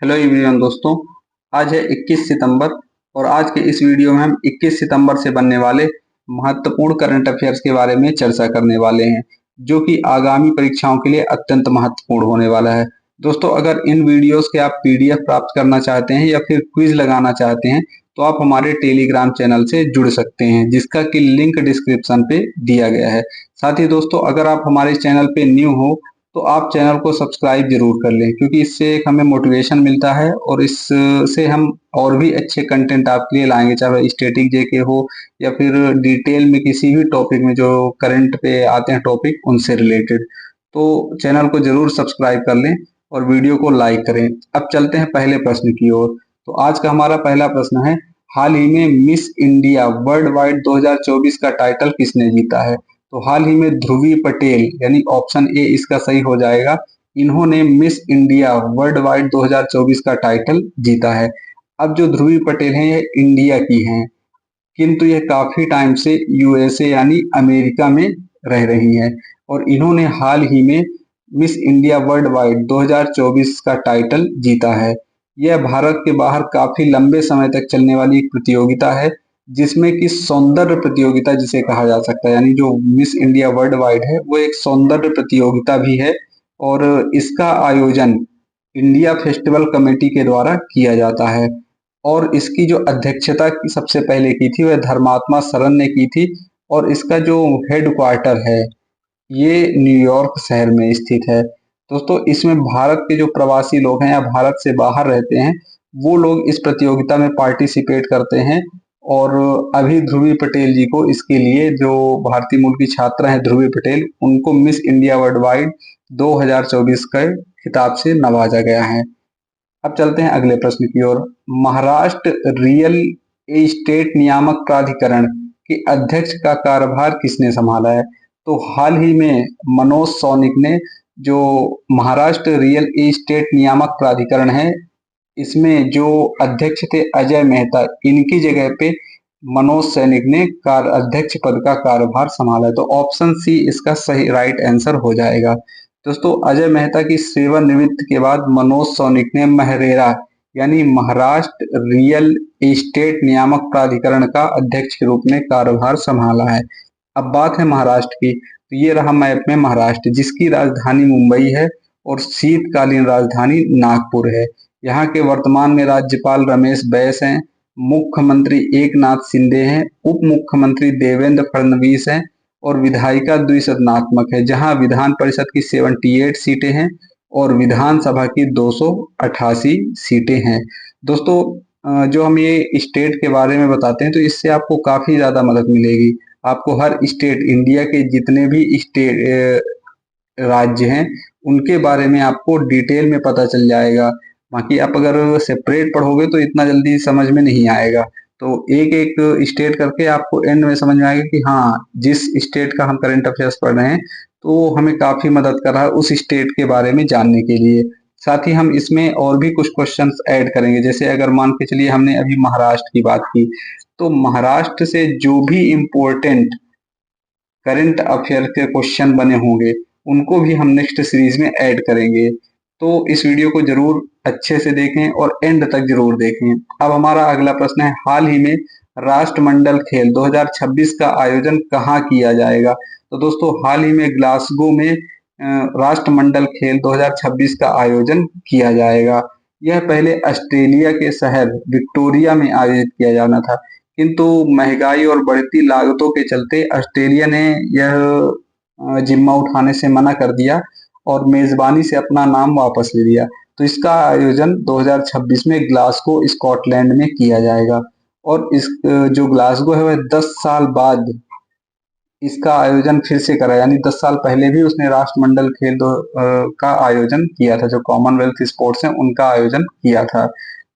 Hello everyone दोस्तों, आज है 21 सितंबर और आज के इस वीडियो में हम 21 सितंबर से बनने वाले महत्वपूर्ण करंट अफेयर्स के बारे में चर्चा करने वाले हैं, जो कि आगामी परीक्षाओं के लिए अत्यंत महत्वपूर्ण होने वाला है। दोस्तों, अगर इन वीडियोस के आप पीडीएफ प्राप्त करना चाहते हैं या फिर क्विज लगाना चाहते हैं तो आप हमारे टेलीग्राम चैनल से जुड़ सकते हैं, जिसका कि लिंक डिस्क्रिप्शन पे दिया गया है। साथ ही दोस्तों, अगर आप हमारे चैनल पे न्यू हो तो आप चैनल को सब्सक्राइब जरूर कर लें, क्योंकि इससे एक हमें मोटिवेशन मिलता है और इससे हम और भी अच्छे कंटेंट आपके लिए लाएंगे, चाहे वह स्टैटिक जेके हो या फिर डिटेल में किसी भी टॉपिक में जो करंट पे आते हैं टॉपिक उनसे रिलेटेड। तो चैनल को जरूर सब्सक्राइब कर लें और वीडियो को लाइक करें। अब चलते हैं पहले प्रश्न की ओर। तो आज का हमारा पहला प्रश्न है, हाल ही में मिस इंडिया वर्ल्ड वाइड 2024 का टाइटल किसने जीता है? तो हाल ही में ध्रुवी पटेल, यानी ऑप्शन ए इसका सही हो जाएगा, इन्होंने मिस इंडिया वर्ल्ड वाइड 2024 का टाइटल जीता है। अब जो ध्रुवी पटेल हैं ये इंडिया की हैं, किंतु ये काफी टाइम से यूएसए यानी अमेरिका में रह रही हैं और इन्होंने हाल ही में मिस इंडिया वर्ल्ड वाइड 2024 का टाइटल जीता है। यह भारत के बाहर काफी लंबे समय तक चलने वाली एक प्रतियोगिता है, जिसमें कि सौंदर्य प्रतियोगिता जिसे कहा जा सकता है, यानी जो मिस इंडिया वर्ल्ड वाइड है वो एक सौंदर्य प्रतियोगिता भी है और इसका आयोजन इंडिया फेस्टिवल कमेटी के द्वारा किया जाता है। और इसकी जो अध्यक्षता की सबसे पहले की थी वह धर्मात्मा सरन ने की थी और इसका जो हेड क्वार्टर है ये न्यूयॉर्क शहर में स्थित है। दोस्तों, इसमें भारत के जो प्रवासी लोग हैं या भारत से बाहर रहते हैं वो लोग इस प्रतियोगिता में पार्टिसिपेट करते हैं और अभी ध्रुवी पटेल जी को इसके लिए, जो भारतीय मूल की छात्रा है ध्रुवी पटेल, उनको मिस इंडिया वर्ल्ड वाइड 2024 के खिताब से नवाजा गया है। अब चलते हैं अगले प्रश्न की ओर। महाराष्ट्र रियल एस्टेट नियामक प्राधिकरण के अध्यक्ष का कार्यभार किसने संभाला है? तो हाल ही में मनोज सौनिक ने, जो महाराष्ट्र रियल एस्टेट नियामक प्राधिकरण है, इसमें जो अध्यक्ष थे अजय मेहता, इनकी जगह पे मनोज सैनिक ने कार्य अध्यक्ष पद का कार्यभार संभाला है। तो ऑप्शन सी इसका सही राइट आंसर हो जाएगा। दोस्तों, अजय मेहता की सेवानिवृत्ति के बाद मनोज सौनिक ने महरेरा यानी महाराष्ट्र रियल एस्टेट नियामक प्राधिकरण का अध्यक्ष के रूप में कार्यभार संभाला है। अब बात है महाराष्ट्र की, तो ये रहा मैप में महाराष्ट्र, जिसकी राजधानी मुंबई है और शीतकालीन राजधानी नागपुर है। यहाँ के वर्तमान में राज्यपाल रमेश बैस हैं, मुख्यमंत्री एकनाथ शिंदे हैं, उप मुख्यमंत्री देवेंद्र फडणवीस हैं और विधायिका द्विसदनात्मक है, जहां विधान परिषद की 78 सीटें हैं और विधानसभा की 288 सीटें हैं। दोस्तों, जो हम ये स्टेट के बारे में बताते हैं तो इससे आपको काफी ज्यादा मदद मिलेगी। आपको हर स्टेट, इंडिया के जितने भी स्टेट राज्य हैं उनके बारे में आपको डिटेल में पता चल जाएगा। बाकी आप अगर सेपरेट पढ़ोगे तो इतना जल्दी समझ में नहीं आएगा। तो एक एक स्टेट करके आपको एंड में समझ में आएगा कि हाँ, जिस स्टेट का हम करंट अफेयर्स पढ़ रहे हैं तो हमें काफी मदद कर रहा है उस स्टेट के बारे में जानने के लिए। साथ ही हम इसमें और भी कुछ क्वेश्चंस ऐड करेंगे। जैसे अगर मान के चलिए हमने अभी महाराष्ट्र की बात की, तो महाराष्ट्र से जो भी इम्पोर्टेंट करंट अफेयर के क्वेश्चन बने होंगे उनको भी हम नेक्स्ट सीरीज में ऐड करेंगे। तो इस वीडियो को जरूर अच्छे से देखें और एंड तक जरूर देखें। अब हमारा अगला प्रश्न है, हाल ही में राष्ट्रमंडल खेल 2026 का आयोजन कहाँ किया जाएगा? तो दोस्तों, हाल ही में ग्लासगो में राष्ट्रमंडल खेल 2026 का आयोजन किया जाएगा। यह पहले ऑस्ट्रेलिया के शहर विक्टोरिया में आयोजित किया जाना था, किंतु महंगाई और बढ़ती लागतों के चलते ऑस्ट्रेलिया ने यह जिम्मा उठाने से मना कर दिया और मेजबानी से अपना नाम वापस ले लिया। तो इसका आयोजन 2026 में ग्लासगो स्कॉटलैंड में किया जाएगा और इस जो ग्लासगो है वह 10 साल बाद इसका आयोजन फिर से करा, यानी 10 साल पहले भी उसने राष्ट्रमंडल खेल का आयोजन किया था, जो कॉमनवेल्थ स्पोर्ट्स हैं उनका आयोजन किया था।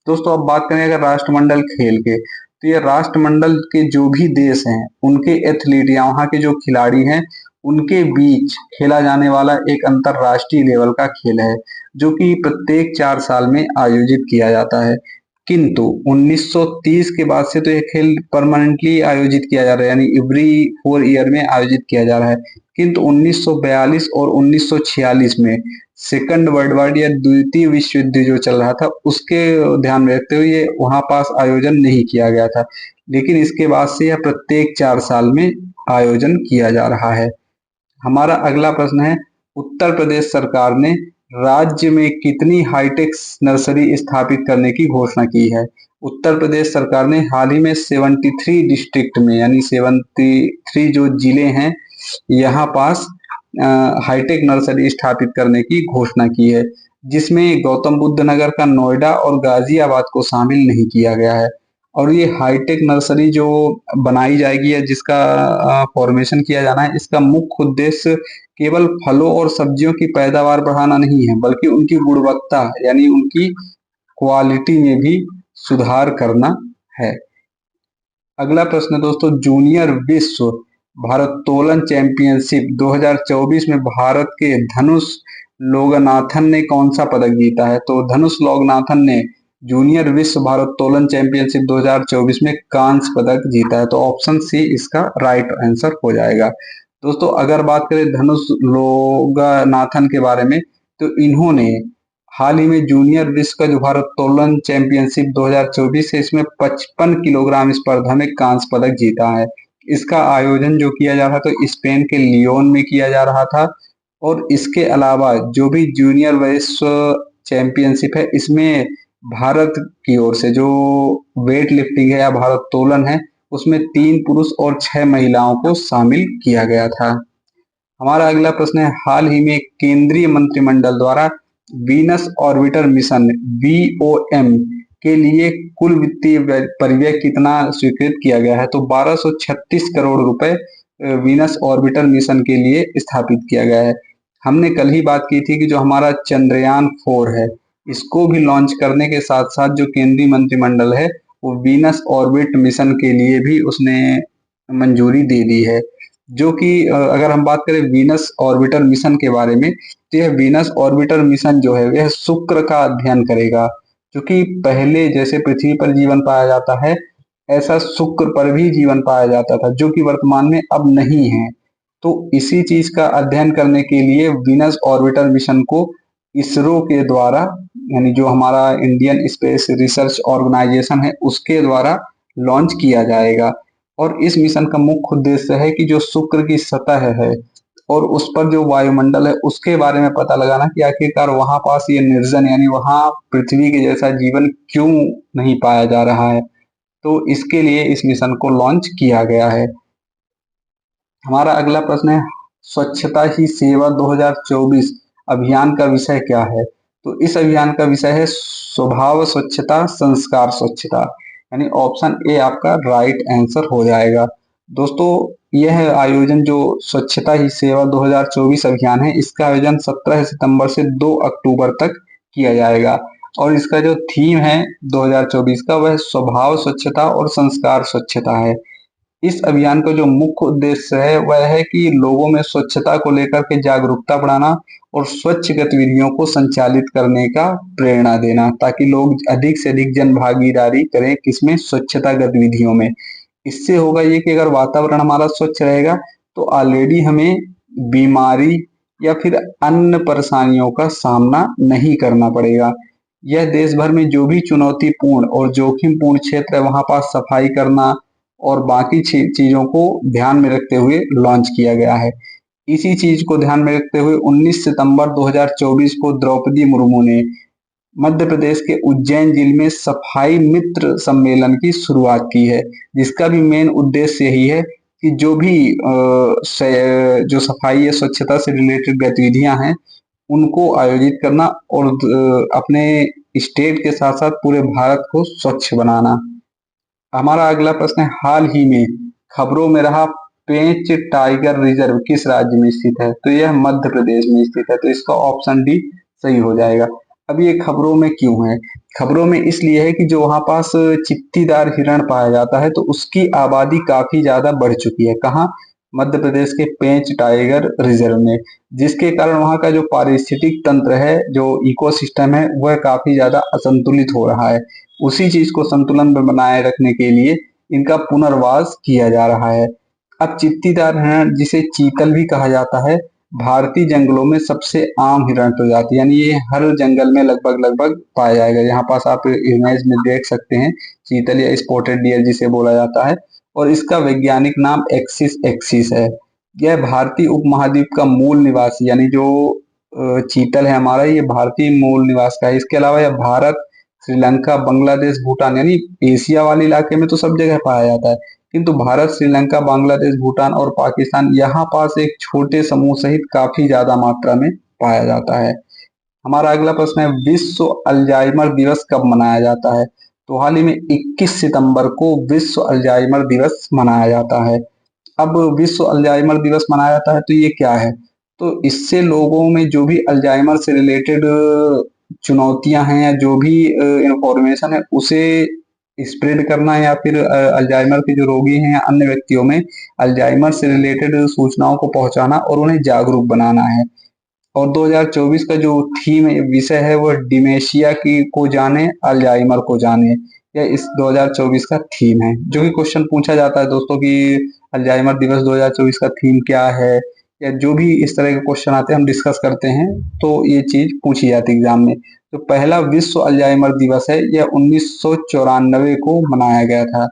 दोस्तों, अब बात करें अगर राष्ट्रमंडल खेल के, तो ये राष्ट्रमंडल के जो भी देश हैं उनके एथलीट या वहाँ के जो खिलाड़ी हैं उनके बीच खेला जाने वाला एक अंतरराष्ट्रीय लेवल का खेल है, जो कि प्रत्येक 4 साल में आयोजित किया जाता है। किंतु 1930 के बाद से तो ये खेल परमानेंटली आयोजित किया जा रहा है, यानी एवरी 4 ईयर में आयोजित किया जा रहा है। किंतु 1942 और 1946 में सेकंड वर्ल्ड वार या द्वितीय विश्व युद्ध जो चल रहा था उसके ध्यान में रखते हुए ये वहां पास आयोजन नहीं किया गया था, लेकिन इसके बाद से यह प्रत्येक 4 साल में आयोजन किया जा रहा है। हमारा अगला प्रश्न है, उत्तर प्रदेश सरकार ने राज्य में कितनी हाईटेक नर्सरी स्थापित करने की घोषणा की है? उत्तर प्रदेश सरकार ने हाल ही में 73 डिस्ट्रिक्ट में, यानी 73 जो जिले हैं यहाँ पास हाईटेक नर्सरी स्थापित करने की घोषणा की है, जिसमें गौतम बुद्ध नगर का नोएडा और गाजियाबाद को शामिल नहीं किया गया है। और ये हाईटेक नर्सरी जो बनाई जाएगी या जिसका फॉर्मेशन किया जाना है, इसका मुख्य उद्देश्य केवल फलों और सब्जियों की पैदावार बढ़ाना नहीं है, बल्कि उनकी गुणवत्ता यानी उनकी क्वालिटी में भी सुधार करना है। अगला प्रश्न दोस्तों, जूनियर विश्व भारोत्तोलन चैंपियनशिप 2024 में भारत के धनुष लोगनाथन ने कौन सा पदक जीता है? तो धनुष लोगनाथन ने जूनियर विश्व भारोत्तोलन चैंपियनशिप 2024 में कांस्य पदक जीता है। तो ऑप्शन सी इसका राइट आंसर हो जाएगा। दोस्तों अगर बात करें धनुष लोगनाथन के बारे में, तो इन्होंने हाल ही में जूनियर विश्व का जो भारोत्तोलन चैंपियनशिप 2024 है इसमें 55 किलोग्राम स्पर्धा में कांस्य पदक जीता है। इसका आयोजन जो किया जा रहा था तो स्पेन के लियोन में किया जा रहा था। और इसके अलावा जो भी जूनियर विश्व चैंपियनशिप है इसमें भारत की ओर से जो वेट लिफ्टिंग है या भारोत्तोलन है उसमें 3 पुरुष और 6 महिलाओं को शामिल किया गया था। हमारा अगला प्रश्न है, हाल ही में केंद्रीय मंत्रिमंडल द्वारा वीनस ऑर्बिटर मिशन VOM के लिए कुल वित्तीय परिव्यय कितना स्वीकृत किया गया है? तो 1236 करोड़ रुपए वीनस ऑर्बिटर मिशन के लिए स्थापित किया गया है। हमने कल ही बात की थी कि जो हमारा चंद्रयान 4 है इसको भी लॉन्च करने के साथ साथ जो केंद्रीय मंत्रिमंडल है वो वीनस ऑर्बिट मिशन के लिए भी उसने मंजूरी दे दी है। जो कि अगर हम बात करें वीनस ऑर्बिटर मिशन के बारे में, तो यह वीनस ऑर्बिटर मिशन जो है वह शुक्र का अध्ययन करेगा, क्योंकि पहले जैसे पृथ्वी पर जीवन पाया जाता है ऐसा शुक्र पर भी जीवन पाया जाता था, जो कि वर्तमान में अब नहीं है। तो इसी चीज का अध्ययन करने के लिए वीनस ऑर्बिटर मिशन को इसरो के द्वारा, यानी जो हमारा इंडियन स्पेस रिसर्च ऑर्गेनाइजेशन है उसके द्वारा लॉन्च किया जाएगा। और इस मिशन का मुख्य उद्देश्य है कि जो शुक्र की सतह है और उस पर जो वायुमंडल है उसके बारे में पता लगाना कि आखिरकार वहां पास ये निर्जन यानी वहां पृथ्वी के जैसा जीवन क्यों नहीं पाया जा रहा है। तो इसके लिए इस मिशन को लॉन्च किया गया है। हमारा अगला प्रश्न है, स्वच्छता ही सेवा 2024 अभियान का विषय क्या है? तो इस अभियान का विषय है स्वभाव स्वच्छता संस्कार स्वच्छता, यानी ऑप्शन ए आपका राइट आंसर हो जाएगा। दोस्तों यह आयोजन जो स्वच्छता ही सेवा 2024 अभियान है इसका आयोजन 17 सितंबर से 2 अक्टूबर तक किया जाएगा। और इसका जो थीम है 2024 का वह स्वभाव स्वच्छता और संस्कार स्वच्छता है। इस अभियान का जो मुख्य उद्देश्य है वह है कि लोगों में स्वच्छता को लेकर के जागरूकता बढ़ाना और स्वच्छ गतिविधियों को संचालित करने का प्रेरणा देना, ताकि लोग अधिक से अधिक जन भागीदारी करें किसमें, स्वच्छता गतिविधियों में। इससे होगा ये कि अगर वातावरण हमारा स्वच्छ रहेगा तो ऑलरेडी हमें बीमारी या फिर अन्य परेशानियों का सामना नहीं करना पड़ेगा। यह देश भर में जो भी चुनौतीपूर्ण और जोखिमपूर्ण क्षेत्र है वहां पास सफाई करना और बाकी चीजों को ध्यान में रखते हुए लॉन्च किया गया है। इसी चीज को ध्यान में रखते हुए 19 सितंबर 2024 को द्रौपदी मुर्मू ने मध्य प्रदेश के उज्जैन जिले में सफाई मित्र सम्मेलन की शुरुआत की है, जिसका भी मेन उद्देश्य यही है कि जो भी जो सफाई या स्वच्छता से रिलेटेड गतिविधियां हैं उनको आयोजित करना और अपने स्टेट के साथ साथ पूरे भारत को स्वच्छ बनाना। हमारा अगला प्रश्न है, हाल ही में खबरों में रहा पेंच टाइगर रिजर्व किस राज्य में स्थित है? तो यह मध्य प्रदेश में स्थित है, तो इसका ऑप्शन डी सही हो जाएगा। अब ये खबरों में क्यों है? खबरों में इसलिए है कि जो वहां पास चित्तीदार हिरण पाया जाता है तो उसकी आबादी काफी ज्यादा बढ़ चुकी है। कहाँ? मध्य प्रदेश के पेंच टाइगर रिजर्व में, जिसके कारण वहाँ का जो पारिस्थितिक तंत्र है, जो इकोसिस्टम है, वह काफी ज्यादा असंतुलित हो रहा है। उसी चीज को संतुलन में बनाए रखने के लिए इनका पुनर्वास किया जा रहा है। अब चित्तीदार हिरण, जिसे चीतल भी कहा जाता है, भारतीय जंगलों में सबसे आम हिरण प्रजाति, यानी ये हर जंगल में लगभग लगभग पाया जाएगा। यहाँ पास आप इमेज में देख सकते हैं, चीतल या स्पॉटेड डियर जिसे बोला जाता है, और इसका वैज्ञानिक नाम एक्सिस एक्सिस है। यह भारतीय उपमहाद्वीप का मूल निवासी, यानी जो चीतल है हमारा, ये भारतीय मूल निवास का है। इसके अलावा यह भारत, श्रीलंका, बांग्लादेश, भूटान, यानी एशिया वाले इलाके में तो सब जगह पाया जाता है, किंतु भारत, श्रीलंका, बांग्लादेश, भूटान और पाकिस्तान, यहाँ पास एक छोटे समूह सहित काफी ज्यादा मात्रा में पाया जाता है। हमारा अगला प्रश्न है, विश्व अल्जाइमर दिवस कब मनाया जाता है? तो हाल ही में 21 सितंबर को विश्व अल्जाइमर दिवस मनाया जाता है। अब विश्व अल्जाइमर दिवस मनाया जाता है तो ये क्या है? तो इससे लोगों में जो भी अल्जाइमर से रिलेटेड चुनौतियां हैं, या जो भी इंफॉर्मेशन है, उसे स्प्रेड करना, या फिर अल्जाइमर के जो रोगी हैं या अन्य व्यक्तियों में अल्जाइमर से रिलेटेड सूचनाओं को पहुंचाना और उन्हें जागरूक बनाना है। और 2024 का जो थीम विषय है वो डिमेंशिया की को जाने, अल्जाइमर को जाने, यह इस 2024 का थीम है। जो कि क्वेश्चन पूछा जाता है दोस्तों कि अल्जाइमर दिवस 2024 का थीम क्या है, या जो भी इस तरह के क्वेश्चन आते हैं हम डिस्कस करते हैं, तो ये चीज पूछी जाती है एग्जाम में। तो पहला विश्व अल्जाइमर दिवस है, यह 1994 को मनाया गया था।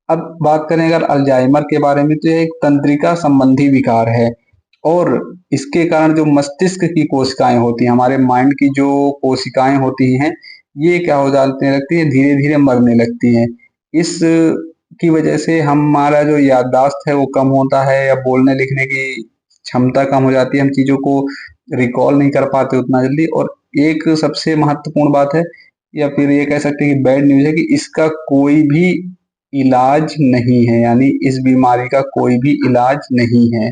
अब बात करें अगर अल्जाइमर के बारे में, तो यह एक तंत्रिका संबंधी विकार है, और इसके कारण जो मस्तिष्क की कोशिकाएं होती हैं, हमारे माइंड की जो कोशिकाएं होती हैं, ये क्या हो जाती लगती है, धीरे धीरे मरने लगती हैं। इस की वजह से हमारा जो याददाश्त है वो कम होता है, या बोलने लिखने की क्षमता कम हो जाती है, हम चीजों को रिकॉल नहीं कर पाते उतना जल्दी। और एक सबसे महत्वपूर्ण बात है, या फिर ये कह सकते हैं कि बैड न्यूज है, कि इसका कोई भी इलाज नहीं है, यानी इस बीमारी का कोई भी इलाज नहीं है।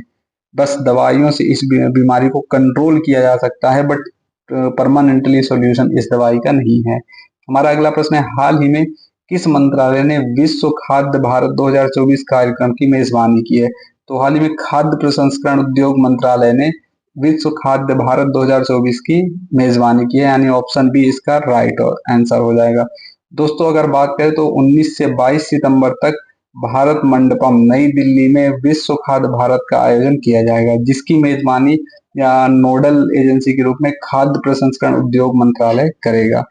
बस दवाइयों से इस बीमारी को कंट्रोल किया जा सकता है, बट परमानेंटली सॉल्यूशन इस दवाई का नहीं है। हमारा अगला प्रश्न है, हाल ही में किस मंत्रालय ने विश्व खाद्य भारत 2024 कार्यक्रम की मेजबानी की है? तो हाल ही में खाद्य प्रसंस्करण उद्योग मंत्रालय ने विश्व खाद्य भारत 2024 की मेजबानी की है, यानी ऑप्शन बी इसका राइट आंसर हो जाएगा। दोस्तों अगर बात करें तो 19 से 22 सितंबर तक भारत मंडपम नई दिल्ली में विश्व खाद्य भारत का आयोजन किया जाएगा, जिसकी मेजबानी या नोडल एजेंसी के रूप में खाद्य प्रसंस्करण उद्योग मंत्रालय करेगा।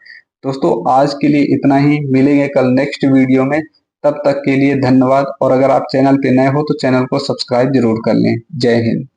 दोस्तों आज के लिए इतना ही, मिलेंगे कल नेक्स्ट वीडियो में। तब तक के लिए धन्यवाद, और अगर आप चैनल पे नए हो तो चैनल को सब्सक्राइब जरूर कर लें। जय हिंद।